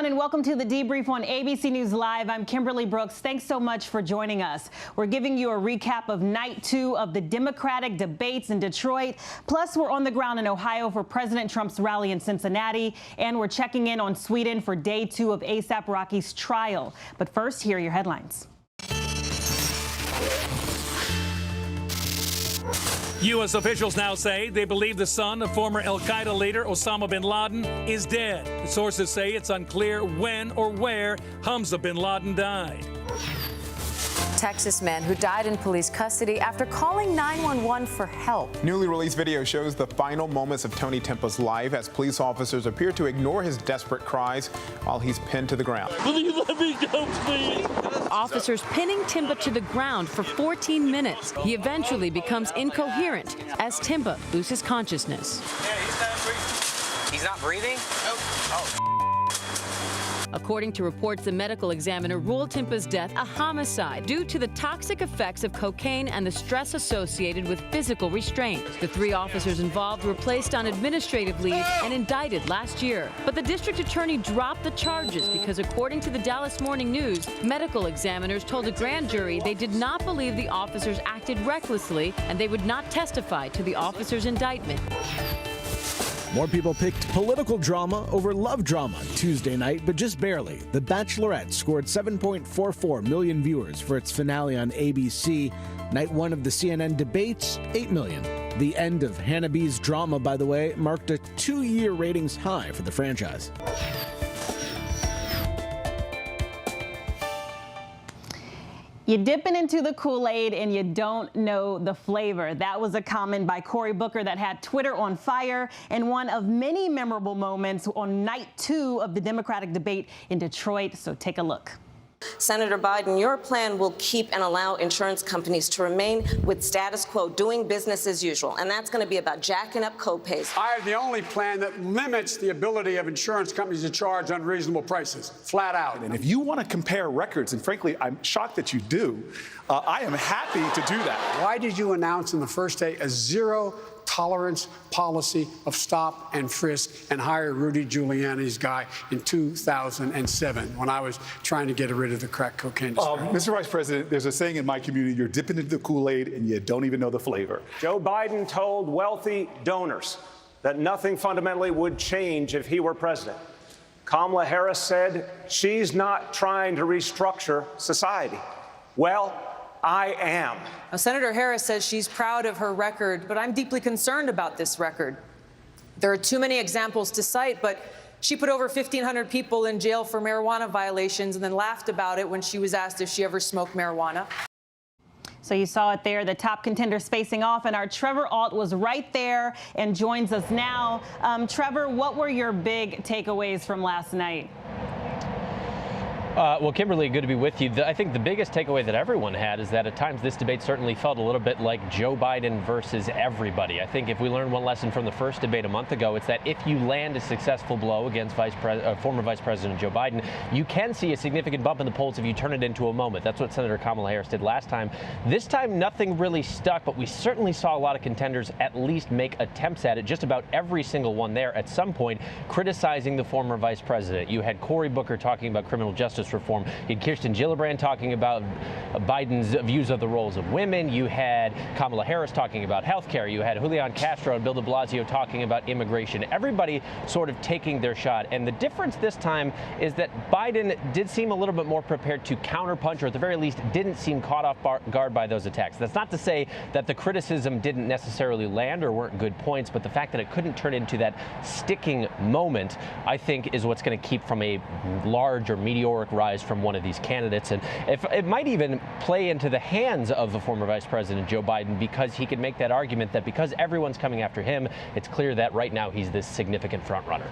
everyone, and welcome to the Debrief on ABC News Live. I'm Kimberly Brooks. Thanks so much for joining us. We're giving you a recap of night 2 of the Democratic debates in Detroit. Plus, we're on the ground in Ohio for President Trump's rally in Cincinnati, and we're checking in on Sweden for day 2 of A$AP Rocky's trial. But first, here are your headlines. U.S. officials now say they believe the son of former al-Qaeda leader Osama bin Laden is dead. Sources say it's unclear when or where Hamza bin Laden died. Texas man who died in police custody after calling 911 for help. Newly released video shows the final moments of Tony Tempa's life as police officers appear to ignore his desperate cries while he's pinned to the ground. Please let me go, please. Officers pinning Timpa to the ground for 14 minutes. He eventually becomes incoherent as Timpa loses consciousness. Yeah, he's not breathing. Oh. According to reports, the medical examiner ruled Timpa's death a homicide due to the toxic effects of cocaine and the stress associated with physical restraint. The 3 officers involved were placed on administrative leave and indicted last year. But the district attorney dropped the charges because, according to the Dallas Morning News, medical examiners told a grand jury they did not believe the officers acted recklessly and they would not testify to the officers' indictment. More people picked political drama over love drama Tuesday night, but just barely. The Bachelorette scored 7.44 million viewers for its finale on ABC. Night 1 of the CNN debates, 8 million. The end of Hannah B's drama, by the way, marked a 2-year ratings high for the franchise. You're dipping into the Kool-Aid and you don't know the flavor. That was a comment by Cory Booker that had Twitter on fire and one of many memorable moments on night 2 of the Democratic debate in Detroit. So take a look. Senator Biden, your plan will keep and allow insurance companies to remain with status quo, doing business as usual. And that's going to be about jacking up copays. I have the only plan that limits the ability of insurance companies to charge unreasonable prices, flat out. And if you want to compare records, and frankly, I'm shocked that you do, I am happy to do that. Why did you announce on the first day a zero-tolerance policy of stop and frisk and hire Rudy Giuliani's guy in 2007 when I was trying to get rid of the crack cocaine? Mr. Vice President, there's a saying in my community, you're dipping into the Kool-Aid and you don't even know the flavor. Joe Biden told wealthy donors that nothing fundamentally would change if he were president. Kamala Harris said she's not trying to restructure society. Well, I am. Now, Senator Harris says she's proud of her record, but I'm deeply concerned about this record. There are too many examples to cite, but she put over 1,500 people in jail for marijuana violations and then laughed about it when she was asked if she ever smoked marijuana. So you saw it there, the top contenders facing off, and our Trevor Alt was right there and joins us now. Trevor, what were your big takeaways from last night? Well, Kimberly, good to be with you. I think the biggest takeaway that everyone had is that at times this debate certainly felt a little bit like Joe Biden versus everybody. I think if we learned one lesson from the first debate a month ago, it's that if you land a successful blow against former Vice President Joe Biden, you can see a significant bump in the polls if you turn it into a moment. That's what Senator Kamala Harris did last time. This time, nothing really stuck, but we certainly saw a lot of contenders at least make attempts at it. Just about every single one there at some point criticizing the former vice president. You had Cory Booker talking about criminal justice reform. You had Kirsten Gillibrand talking about Biden's views of the roles of women. You had Kamala Harris talking about health care. You had Julian Castro and Bill de Blasio talking about immigration. Everybody sort of taking their shot. And the difference this time is that Biden did seem a little bit more prepared to counterpunch, or at the very least didn't seem caught off guard by those attacks. That's not to say that the criticism didn't necessarily land or weren't good points, but the fact that it couldn't turn into that sticking moment, I think, is what's going to keep from a large or meteoric rise from one of these candidates. And if it might even play into the hands of the former Vice President Joe Biden, because he could make that argument that because everyone's coming after him, it's clear that right now he's this significant front runner.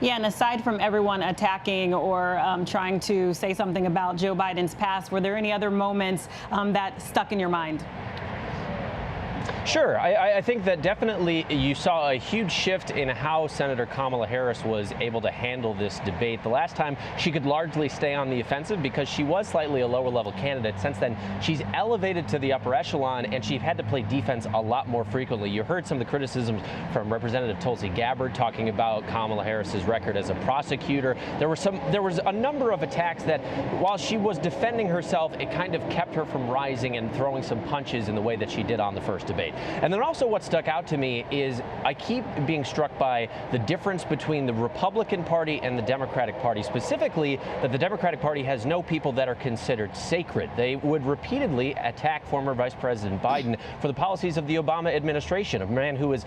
Yeah, and aside from everyone attacking or trying to say something about Joe Biden's past, were there any other moments that stuck in your mind? Sure. I think that definitely you saw a huge shift in how Senator Kamala Harris was able to handle this debate. The last time she could largely stay on the offensive because she was slightly a lower level candidate. Since then, she's elevated to the upper echelon, and she had to play defense a lot more frequently. You heard some of the criticisms from Representative Tulsi Gabbard talking about Kamala Harris's record as a prosecutor. There was a number of attacks that, while she was defending herself, it kind of kept her from rising and throwing some punches in the way that she did on the first debate. And then also what stuck out to me is I keep being struck by the difference between the Republican Party and the Democratic Party, specifically that the Democratic Party has no people that are considered sacred. They would repeatedly attack former Vice President Biden for the policies of the Obama administration, a man who is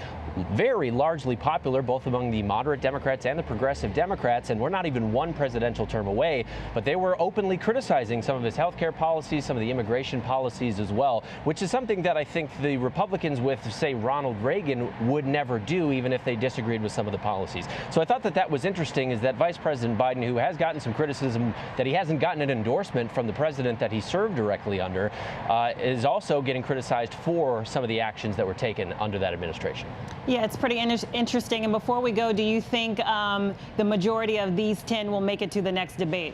very largely popular both among the moderate Democrats and the progressive Democrats, and we're not even one presidential term away, but they were openly criticizing some of his health care policies, some of the immigration policies as well, which is something that I think the Republicans with, say, Ronald Reagan would never do, even if they disagreed with some of the policies. So I thought that that was interesting, is that Vice President Biden, who has gotten some criticism that he hasn't gotten an endorsement from the president that he served directly under, is also getting criticized for some of the actions that were taken under that administration. Yeah, it's pretty interesting. And before we go, do you think the majority of these 10 will make it to the next debate?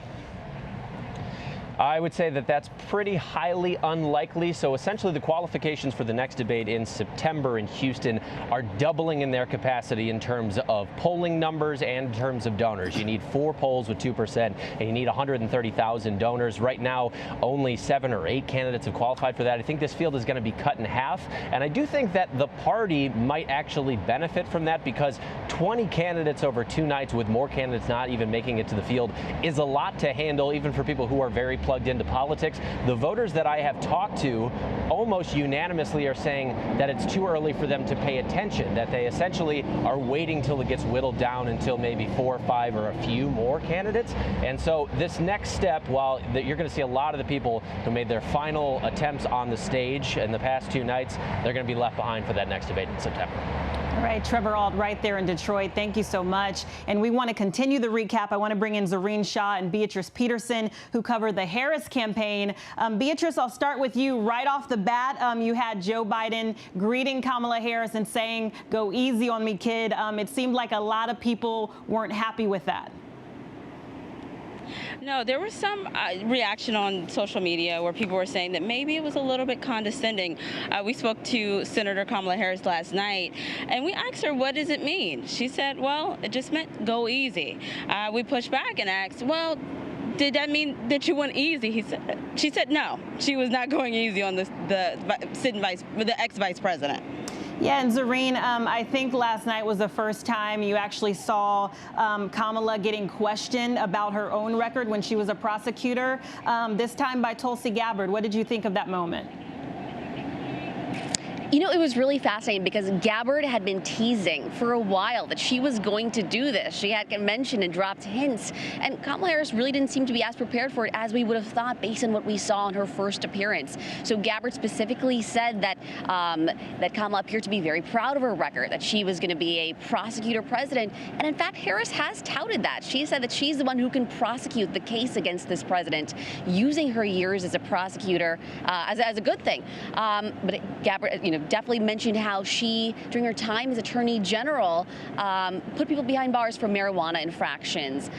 I would say that that's pretty highly unlikely. So essentially the qualifications for the next debate in September in Houston are doubling in their capacity in terms of polling numbers and in terms of donors. You need 4 polls with 2%, and you need 130,000 donors. Right now, only 7 or 8 candidates have qualified for that. I think this field is going to be cut in half. And I do think that the party might actually benefit from that, because 20 candidates over 2 nights with more candidates not even making it to the field is a lot to handle, even for people who are very plugged into politics. The voters that I have talked to almost unanimously are saying that it's too early for them to pay attention, that they essentially are waiting till it gets whittled down until maybe 4 or 5 or a few more candidates. And so this next step, while you're going to see a lot of the people who made their final attempts on the stage in the past 2 nights, they're going to be left behind for that next debate in September. All right, Trevor Noahs right there in Detroit. Thank you so much. And we want to continue the recap. I want to bring in Zareen Shaw and Beatrice Peterson, who covered the Harris campaign. Beatrice, I'll start with you right off the bat. You had Joe Biden greeting Kamala Harris and saying, "Go easy on me, kid." It seemed like a lot of people weren't happy with that. No, there was some reaction on social media where people were saying that maybe it was a little bit condescending. We spoke to Senator Kamala Harris last night, and we asked her, what does it mean? She said, well, it just meant go easy. We pushed back and asked, well, did that mean that you went easy? She said no, she was not going easy on the ex-vice president. Yeah, and Zareen, I think last night was the first time you actually saw Kamala getting questioned about her own record when she was a prosecutor, this time by Tulsi Gabbard. What did you think of that moment? You know, it was really fascinating because Gabbard had been teasing for a while that she was going to do this. She had mentioned and dropped hints, and Kamala Harris really didn't seem to be as prepared for it as we would have thought based on what we saw in her first appearance. So Gabbard specifically said that that Kamala appeared to be very proud of her record, that she was going to be a prosecutor president, and in fact, Harris has touted that. She said that she's the one who can prosecute the case against this president, using her years as a prosecutor as a good thing. But Gabbard, definitely mentioned how she, during her time as Attorney General, put people behind bars for marijuana infractions,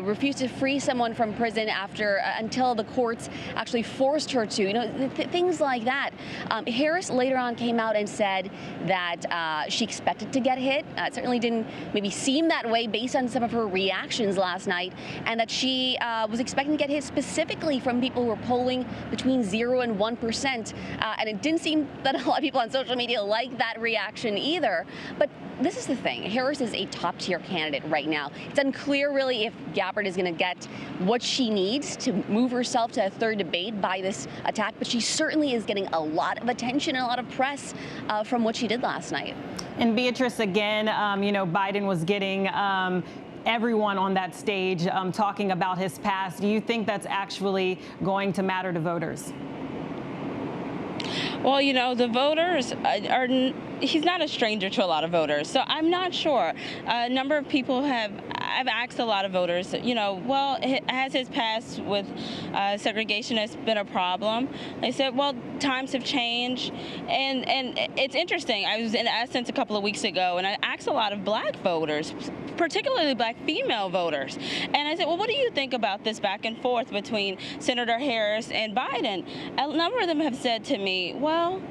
refused to free someone from prison until the courts actually forced her to, things like that. Harris later on came out and said that she expected to get hit. It certainly didn't maybe seem that way based on some of her reactions last night, and that she was expecting to get hit specifically from people who were polling between 0 and 1%, and it didn't seem that a lot of people on social media like that reaction either. But this is the thing. Harris is a top-tier candidate right now. It's unclear really if Gabbard is going to get what she needs to move herself to a third debate by this attack, but she certainly is getting a lot of attention and a lot of press from what she did last night. And Beatrice, again, Biden was getting everyone on that stage talking about his past. Do you think that's actually going to matter to voters? Well, the voters he's not a stranger to a lot of voters, so I'm not sure. A number of people have I've asked a lot of voters, you know, well, has his past with segregationists been a problem? They said, well, times have changed. And it's interesting. I was in Essence a couple of weeks ago, and I asked a lot of black voters, particularly black female voters. And I said, well, what do you think about this back and forth between Senator Harris and Biden? A number of them have said to me, well,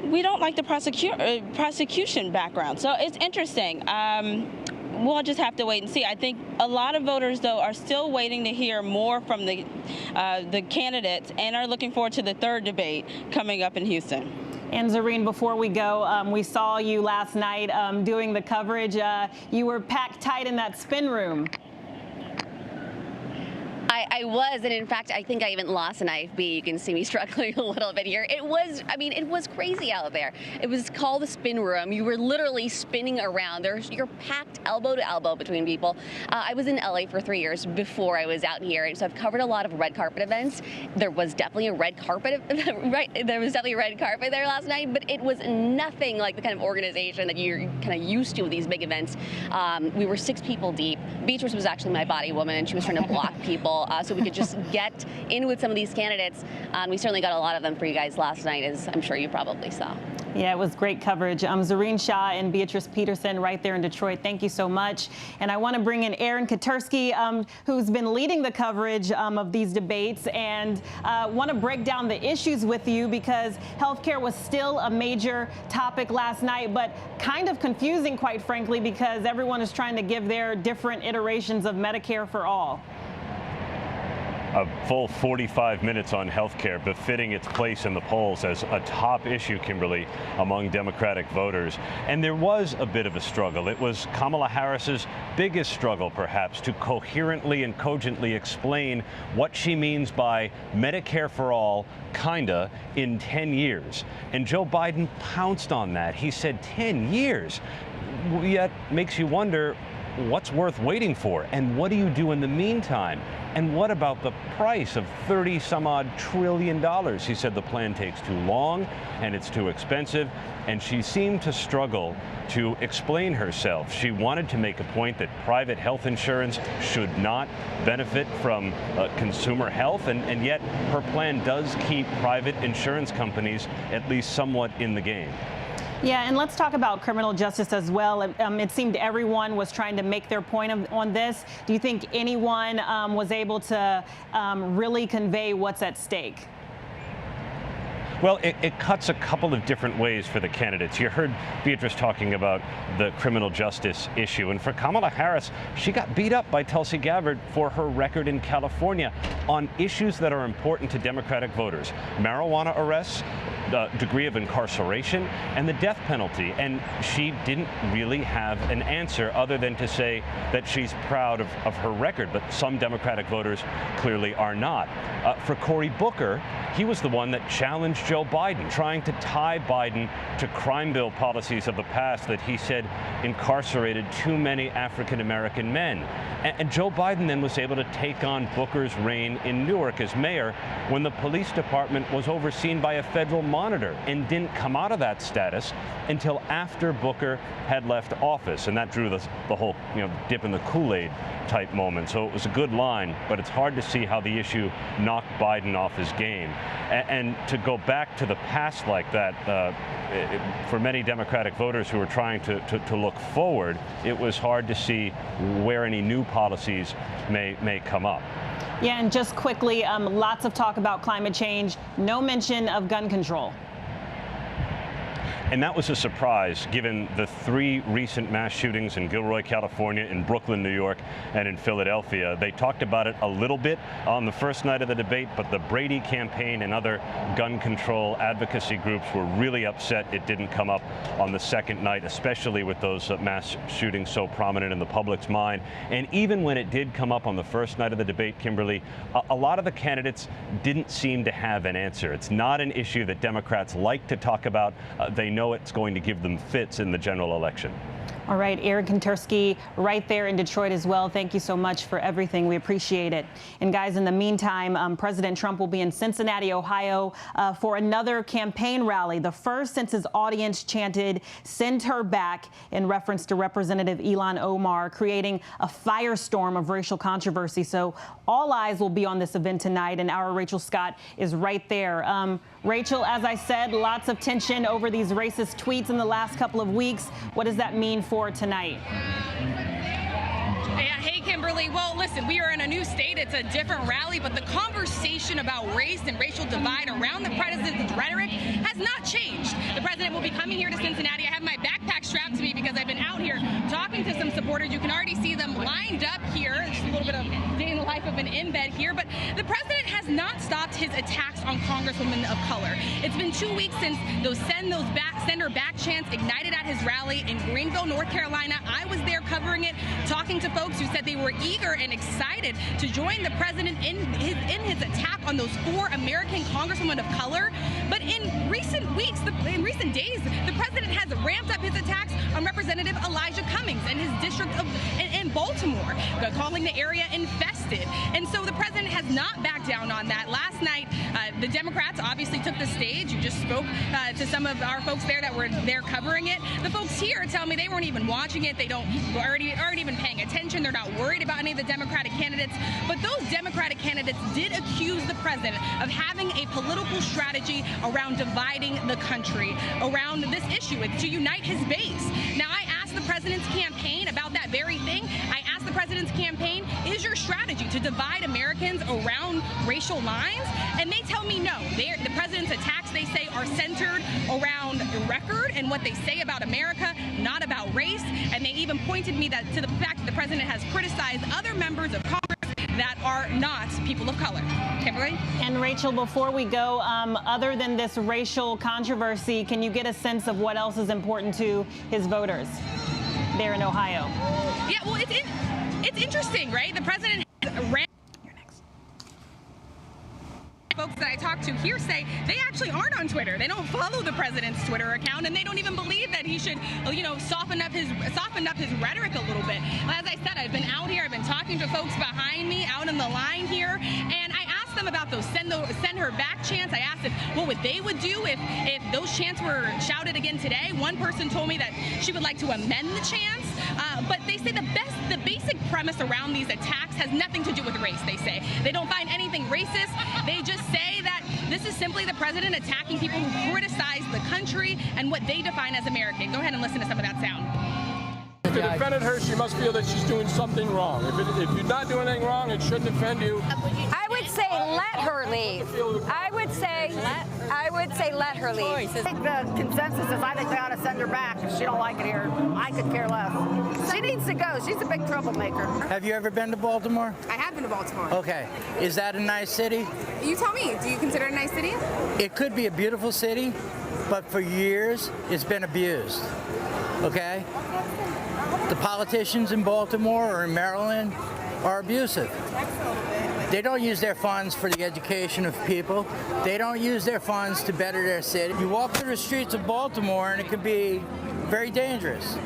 we don't like the prosecution background. So it's interesting. We'll just have to wait and see. I think a lot of voters, though, are still waiting to hear more from the candidates and are looking forward to the third debate coming up in Houston. And Zareen, before we go, we saw you last night doing the coverage. You were packed tight in that spin room. I was, and in fact, I think I even lost an IFB. You can see me struggling a little bit here. It was crazy out there. It was called the spin room. You were literally spinning around. You're packed elbow to elbow between people. I was in LA for 3 years before I was out here, and so I've covered a lot of red carpet events. There was definitely a red carpet, right? There was definitely a red carpet there last night, but it was nothing like the kind of organization that you're kind of used to with these big events. We were 6 people deep. Beatrice was actually my body woman, and she was trying to block people. So we could just get in with some of these candidates. We certainly got a lot of them for you guys last night, as I'm sure you probably saw. Yeah, it was great coverage. Zareen Shah and Beatrice Peterson right there in Detroit. Thank you so much. And I want to bring in Aaron Katersky, who's been leading the coverage of these debates, and want to break down the issues with you because healthcare was still a major topic last night, but kind of confusing, quite frankly, because everyone is trying to give their different iterations of Medicare for all. A full 45 minutes on health care, befitting its place in the polls as a top issue, Kimberly, among Democratic voters. And there was a bit of a struggle. It was Kamala Harris's biggest struggle, perhaps, to coherently and cogently explain what she means by Medicare for all, kinda, in 10 years. And Joe Biden pounced on that. He said 10 years. Yet makes you wonder, what's worth waiting for? And what do you do in the meantime? And what about the price of $30-some-odd trillion? He said the plan takes too long and it's too expensive. And she seemed to struggle to explain herself. She wanted to make a point that private health insurance should not benefit from consumer health. And yet her plan does keep private insurance companies at least somewhat in the game. Yeah, and let's talk about criminal justice as well. It seemed everyone was trying to make their point on this. Do you think anyone was able to really convey what's at stake? Well, it cuts a couple of different ways for the candidates. You heard Beatrice talking about the criminal justice issue. And for Kamala Harris, she got beat up by Tulsi Gabbard for her record in California on issues that are important to Democratic voters. Marijuana arrests, the degree of incarceration, and the death penalty. And she didn't really have an answer other than to say that she's proud of her record. But some Democratic voters clearly are not. For Cory Booker, he was the one that challenged Joe Biden, trying to tie Biden to crime bill policies of the past that he said incarcerated too many African-American men. And Joe Biden then was able to take on Booker's reign in Newark as mayor when the police department was overseen by a federal monitor and didn't come out of that status until after Booker had left office. And that drew the whole, dip in the Kool-Aid type moment. So it was a good line, but it's hard to see how the issue knocked Biden off his game. And to go back to the past like that, for many Democratic voters who are trying to look forward, it was hard to see where any new policies may come up. Yeah, and just quickly, lots of talk about climate change, no mention of gun control. And that was a surprise, given the 3 recent mass shootings in Gilroy, California, in Brooklyn, New York, and in Philadelphia. They talked about it a little bit on the first night of the debate, but the Brady campaign and other gun control advocacy groups were really upset it didn't come up on the second night, especially with those mass shootings so prominent in the public's mind. And even when it did come up on the first night of the debate, Kimberly, a lot of the candidates didn't seem to have an answer. It's not an issue that Democrats like to talk about. They know it's going to give them fits in the general election. All right, Aaron Kontersky right there in Detroit as well. Thank you so much for everything. We appreciate it. And guys, in the meantime, President Trump will be in Cincinnati, Ohio for another campaign rally, the first since his audience chanted, "Send her back," in reference to Representative Ilhan Omar, creating a firestorm of racial controversy. So all eyes will be on this event tonight, and our Rachel Scott is right there. Rachel, as I said, lots of tension over these racist tweets in the last couple of weeks. What does that mean for tonight? Hey, Kimberly. Well, listen, we are in a new state. It's a different rally, but the conversation about race and racial divide around the president's rhetoric has not changed. The president will be coming here to Cincinnati. I have my backpack strapped to me because I've been out here talking to some supporters. You can already see them lined up here. Just a little bit of day in the life of an embed here. But the president has not stopped his attacks on congresswomen of color. It's been 2 weeks since those send her back chants ignited at his rally in Greenville, North Carolina. I was there covering it, talking to folks who said they were eager and excited to join the president in his attack on those 4 American congresswomen of color. But in recent weeks, in recent days, the president has ramped up his attacks on Representative Elijah Cummings and his district in Baltimore, calling the area infested. And so the president has not backed down on that. Last night, the Democrats obviously took the stage. You just spoke to some of our folks there that were there covering it. The folks here tell me they weren't even watching it. They aren't even paying attention. They're not worried about any of the Democratic candidates. But those Democratic candidates did accuse the president of having a political strategy around dividing the country around this issue, to unite his base. Now, I asked the president's campaign about that very thing. I asked the president's campaign, is your strategy to divide Americans around racial lines? And they tell me no. The president's attacks, they say, are centered around the record and what they say about America, not about race. And they even pointed me to the fact that the president has criticized other members of Congress that are not people of color. Kimberly? And Rachel, before we go, other than this racial controversy, can you get a sense of what else is important to his voters there in Ohio? Yeah, well, it's interesting, right? The president ran. Folks that I talked to here say they actually aren't on Twitter. They don't follow the president's Twitter account, and they don't even believe that he should, soften up his rhetoric a little bit. As I said, I've been out here. I've been talking to folks behind me out in the line here, and I asked them about those send her back chants. I asked what they would do if those chants were shouted again today. One person told me that she would like to amend the chants, but they say the basic premise around these attacks has nothing to do with race. They say they don't find anything racist. They just say that this is simply the president attacking people who criticize the country and what they define as American. Go ahead and listen to some of that sound. If it offended her, she must feel that she's doing something wrong. If you're not doing anything wrong, it shouldn't offend you. I would say let her leave. I would say let her leave. I think the consensus is I think they ought to send her back. She don't like it here. I could care less. She needs to go. She's a big troublemaker. Have you ever been to Baltimore? I have been to Baltimore. Okay. Is that a nice city? You tell me. Do you consider it a nice city? It could be a beautiful city, but for years it's been abused. Okay? The politicians in Baltimore or in Maryland are abusive. They don't use their funds for the education of people. They don't use their funds to better their city. You walk through the streets of Baltimore and it can be very dangerous.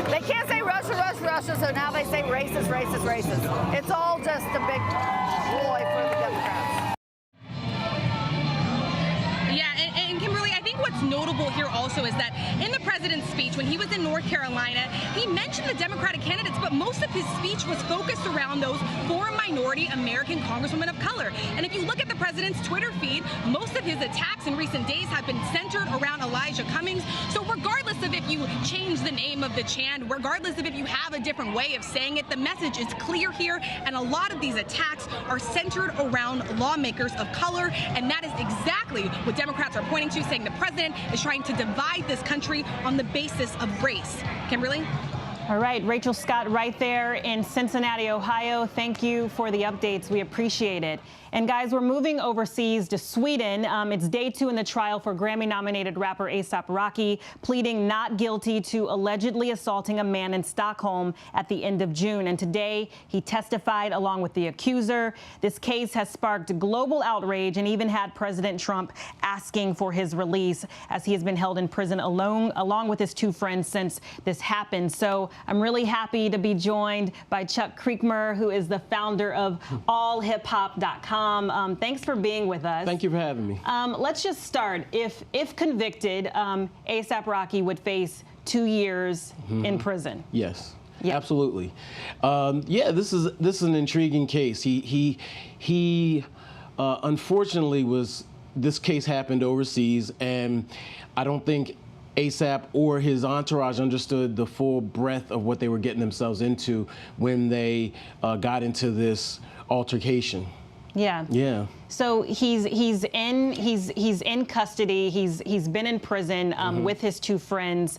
They can't say Russia, Russia, Russia, so now they say racist, racist, racist. It's all just a big ploy for the Democrats. Yeah, and Kimberly, I think what's notable here also is that in the president's speech, when he was in North Carolina, he mentioned the Democratic candidates, but most of his speech was focused around those 4 minority American congresswomen of color. And if you look at the president's Twitter feed, most of his attacks in recent days have been centered around Elijah Cummings. So regardless of if you change the name of the chant, regardless of if you have a different way of saying it, the message is clear here. And a lot of these attacks are centered around lawmakers of color. And that is exactly what Democrats are pointing to, saying the president is trying to divide this country on the basis of race. Kimberly? All right, Rachel Scott right there in Cincinnati, Ohio. Thank you for the updates. We appreciate it. And guys, we're moving overseas to Sweden. It's day 2 in the trial for Grammy-nominated rapper A$AP Rocky, pleading not guilty to allegedly assaulting a man in Stockholm at the end of June. And today, he testified along with the accuser. This case has sparked global outrage and even had President Trump asking for his release, as he has been held in prison along with his 2 friends since this happened. So I'm really happy to be joined by Chuck Creekmur, who is the founder of allhiphop.com. Thanks for being with us. Thank you for having me. Let's just start. If convicted, A$AP Rocky would face 2 years in prison. Yes. Yeah. Absolutely. This is an intriguing case. He unfortunately this case happened overseas, and I don't think A$AP or his entourage understood the full breadth of what they were getting themselves into when they got into this altercation. Yeah. Yeah. So he's in custody. He's been in prison with his 2 friends.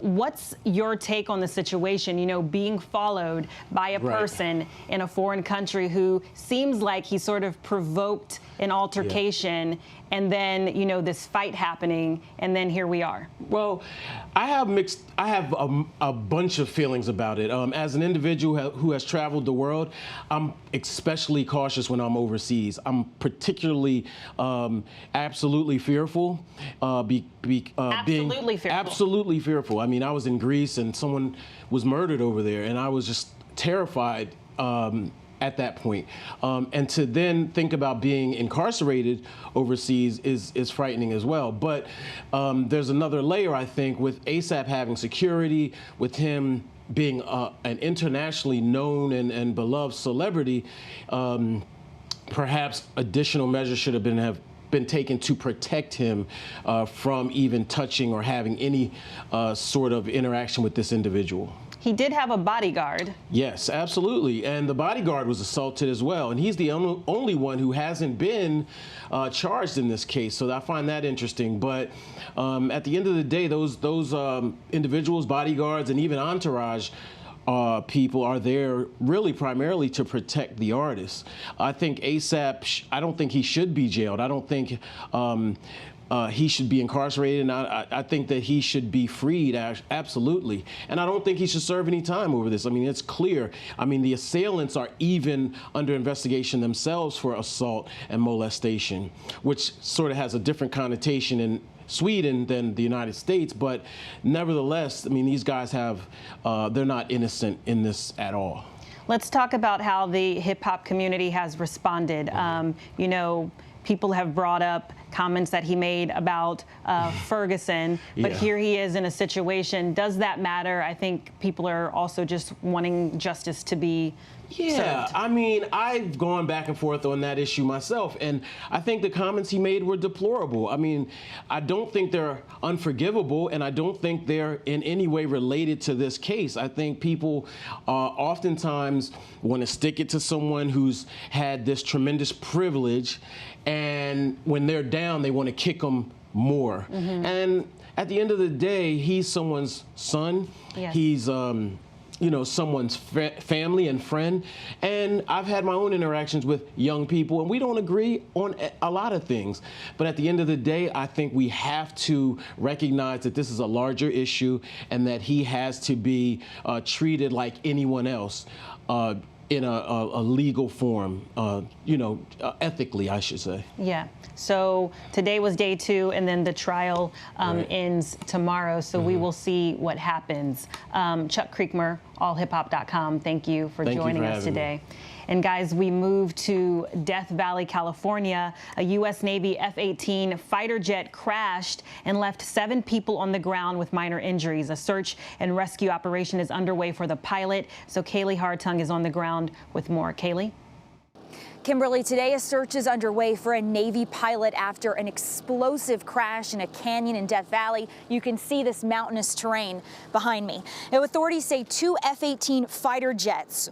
What's your take on the situation? You know, being followed by a person in a foreign country who seems like he sort of provoked an altercation, and then this fight happening, and then here we are. Well, I have a bunch of feelings about it. As an individual who has traveled the world, I'm especially cautious when I'm overseas. I'm particularly absolutely fearful. Absolutely fearful. Absolutely fearful. I mean, I was in Greece and someone was murdered over there, and I was just terrified at that point. And to then think about being incarcerated overseas is frightening as well. But there's another layer, I think, with A$AP having security, with him being an internationally known and beloved celebrity. Perhaps additional measures should have been taken to protect him from even touching or having any sort of interaction with this individual. He did have a bodyguard. Yes, absolutely. And the bodyguard was assaulted as well. And he's the only one who hasn't been charged in this case. So I find that interesting. But at the end of the day, those individuals, bodyguards, and even entourage people are there really primarily to protect the artist. I think A$AP, I don't think he should be jailed. I don't think he should be incarcerated, and I think that he should be freed, absolutely. And I don't think he should serve any time over this. I mean, it's clear. I mean, the assailants are even under investigation themselves for assault and molestation, which sort of has a different connotation in Sweden than the United States. But nevertheless, I mean, these guys they're not innocent in this at all. Let's talk about how the hip-hop community has responded. People have brought up comments that he made about Ferguson, but here he is in a situation. Does that matter? I think people are also just wanting justice to be served. I mean, I've gone back and forth on that issue myself, and I think the comments he made were deplorable. I mean, I don't think they're unforgivable, and I don't think they're in any way related to this case. I think people oftentimes want to stick it to someone who's had this tremendous privilege, and when they're down, they want to kick them more. And at the end of the day, he's someone's son. Yes. He's someone's family and friend. And I've had my own interactions with young people, and we don't agree on a lot of things. But at the end of the day, I think we have to recognize that this is a larger issue and that he has to be treated like anyone else. In a legal form, ethically, I should say. Yeah. So today was day 2, and then the trial ends tomorrow. So we will see what happens. Chuck Creekmur, allhiphop.com. Thank you for joining us today. And guys, we move to Death Valley, California. A U.S. Navy F-18 fighter jet crashed and left 7 people on the ground with minor injuries. A search and rescue operation is underway for the pilot. So Kaylee Hartung is on the ground with more. Kaylee? Kimberly, today a search is underway for a Navy pilot after an explosive crash in a canyon in Death Valley. You can see this mountainous terrain behind me. Now, authorities say 2 F-18 fighter jets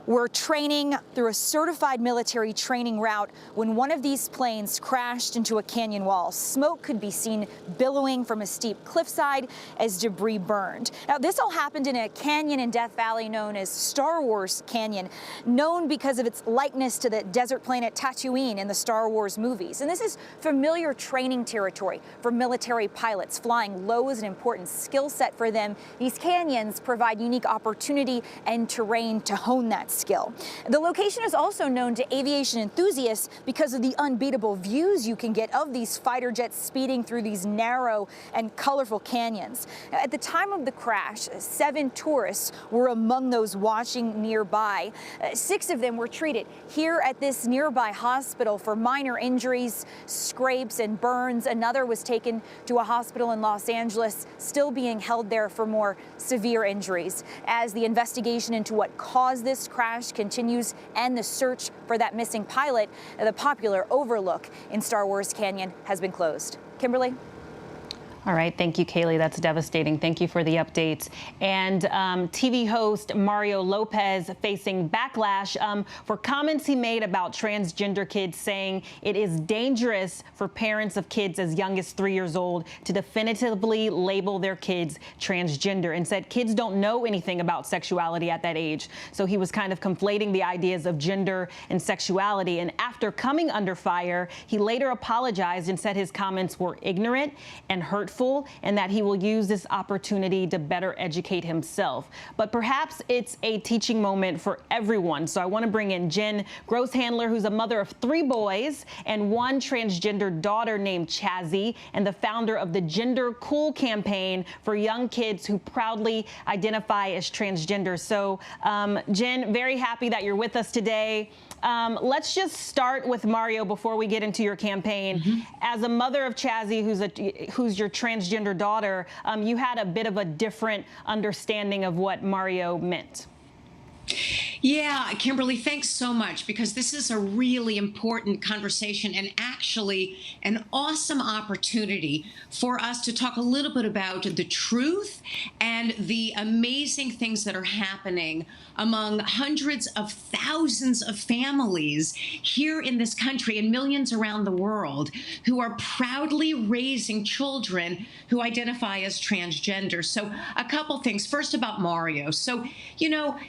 were training through a certified military training route when one of these planes crashed into a canyon wall. Smoke could be seen billowing from a steep cliffside as debris burned. Now, this all happened in a canyon in Death Valley known as Star Wars Canyon, known because of its likeness to the desert planet Tatooine in the Star Wars movies. And this is familiar training territory for military pilots. Flying low is an important skill set for them. These canyons provide unique opportunity and terrain to hone that skill. The location is also known to aviation enthusiasts because of the unbeatable views you can get of these fighter jets speeding through these narrow and colorful canyons. At the time of the crash, 7 tourists were among those watching nearby. 6 of them were treated here at this nearby hospital for minor injuries, scrapes and burns. Another was taken to a hospital in Los Angeles, still being held there for more severe injuries. As the investigation into what caused this crash continues and the search for that missing pilot, the popular overlook in Star Wars Canyon has been closed. Kimberly? All right. Thank you, Kaylee. That's devastating. Thank you for the updates. And TV host Mario Lopez facing backlash for comments he made about transgender kids, saying it is dangerous for parents of kids as young as 3 years old to definitively label their kids transgender, and said kids don't know anything about sexuality at that age. So he was kind of conflating the ideas of gender and sexuality. And after coming under fire, he later apologized and said his comments were ignorant and hurtful, and that he will use this opportunity to better educate himself. But perhaps it's a teaching moment for everyone. So I want to bring in Jen Grosshandler, who's a mother of 3 boys and 1 transgender daughter named Chazzy, and the founder of the Gender Cool campaign for young kids who proudly identify as transgender. So Jen, very happy that you're with us today. Let's just start with Mario before we get into your campaign. As a mother of Chazzy, who's your transgender daughter, you had a bit of a different understanding of what Mario meant. Yeah, Kimberly, thanks so much, because this is a really important conversation and actually an awesome opportunity for us to talk a little bit about the truth and the amazing things that are happening among hundreds of thousands of families here in this country and millions around the world who are proudly raising children who identify as transgender. So a couple things. First, about Mario. So, you know,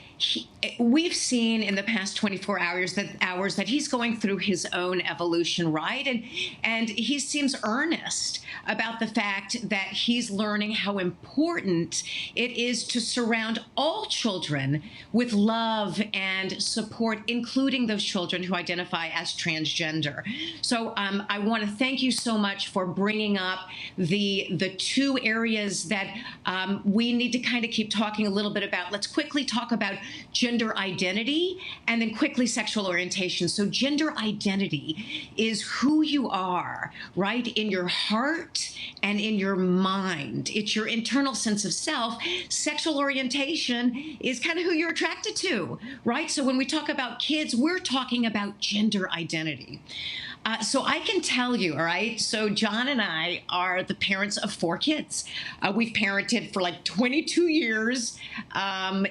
we've seen in the past 24 hours that he's going through his own evolution, right? And he seems earnest about the fact that he's learning how important it is to surround all children with love and support, including those children who identify as transgender. So I want to thank you so much for bringing up the 2 areas that we need to kind of keep talking a little bit about. Let's quickly talk about gender identity and then quickly sexual orientation. So gender identity is who you are, right, in your heart and in your mind. It's your internal sense of self. Sexual orientation is kind of who you're attracted to, right? So when we talk about kids, we're talking about gender identity. So I can tell you, all right, so John and I are the parents of 4 kids. We've parented for like 22 years on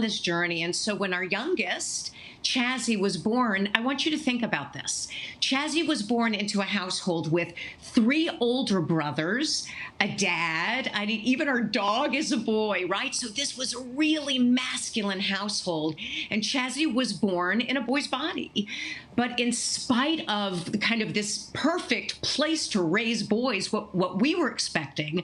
this journey. And so when our youngest, Chazzy, was born, I want you to think about this. Chazzy was born into a household with 3 older brothers, a dad, even our dog is a boy, right? So this was a really masculine household. And Chazzy was born in a boy's body. But in spite of kind of this perfect place to raise boys, what we were expecting,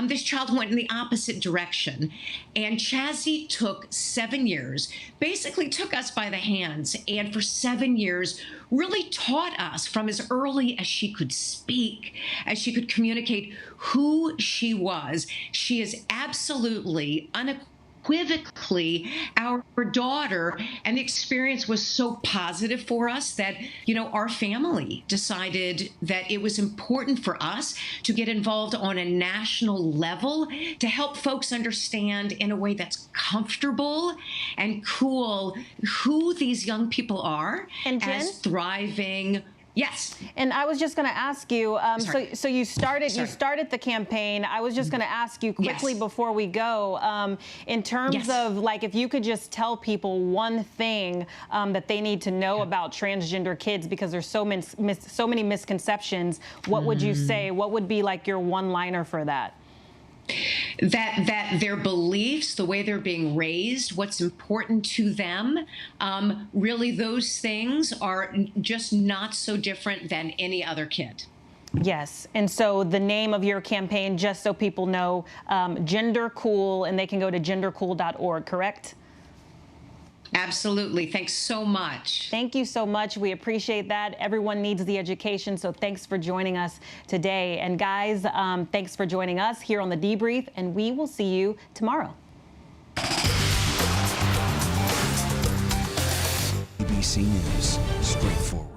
this child went in the opposite direction. And Chazzy took 7 years, basically took us by the hands, and for 7 years really taught us from as early as she could speak, as she could communicate who she was. She is absolutely unequivocally our daughter, and the experience was so positive for us that, you know, our family decided that it was important for us to get involved on a national level to help folks understand in a way that's comfortable and cool who these young people are, and as thriving Yes. And I was just going to ask you, so you started the campaign. I was just going to ask you quickly before we go, in terms of like, if you could just tell people one thing that they need to know about transgender kids, because there's so many misconceptions, what would you say? What would be like your one-liner for that? That their beliefs, the way they're being raised, what's important to them, really those things are just not so different than any other kid. Yes. And so the name of your campaign, just so people know, Gender Cool, and they can go to gendercool.org, correct? Absolutely. Thanks so much. Thank you so much. We appreciate that. Everyone needs the education, so thanks for joining us today. And guys, thanks for joining us here on The Debrief, and we will see you tomorrow. ABC News, straightforward.